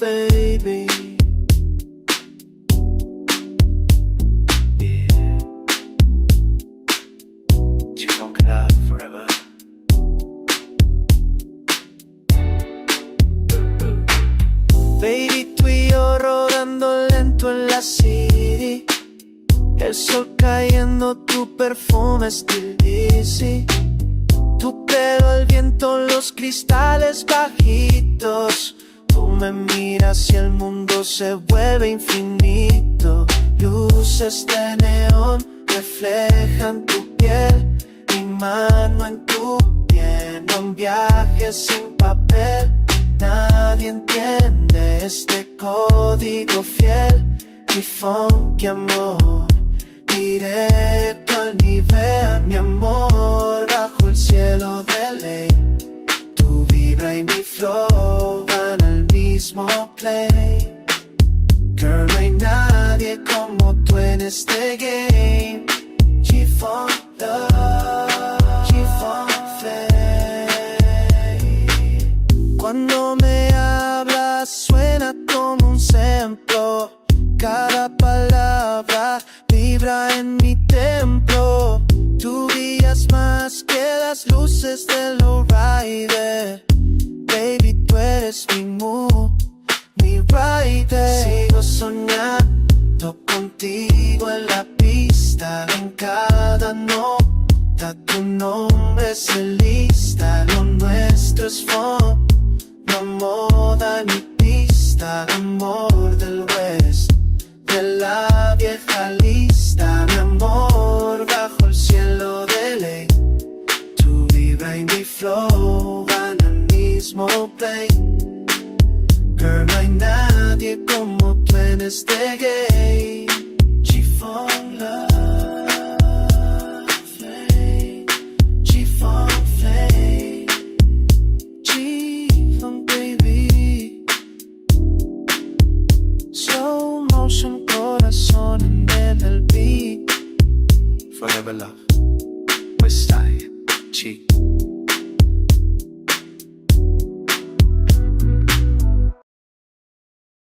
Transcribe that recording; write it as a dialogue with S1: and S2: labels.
S1: baby. Yeah. G-Funk Love forever. Baby, tú y yo rodando lento en la city, el sol cayendo, tu perfume still easy, tu pelo al viento, los cristales bajitos. Tú me miras y el mundo se vuelve infinito. Luces de neón reflejan tu piel, mi mano en tu piel, un viaje sin papel. Nadie entiende este código fiel, mi funky amor, directo al nivel, mi amor, bajo el cielo de ley. Tu vibra y mi flow van al mismo play. Girl, no hay nadie como tú en este game. G-Funk Love, G-Funk Flame. Cuando me hablas suena como un sample, cada palabra vibra en mi templo. Tú brillas más que las luces del lowrider. Baby, tú eres mi mood, mi rider. Sigo soñando contigo en la pista, en cada nota tu nombre es en lista. Lo nuestro es fun, no moda ni pista, amor del West, de la vieja lista, mi amor, bajo el cielo de ley. Tu vibra y mi flow van al mismo play. Girl, no hay nadie como tú en este game. G-Funk Love Flame, G-Funk Flame, G-Funk baby. Slow motion, corazón en el beat. Forever love, Westside, G.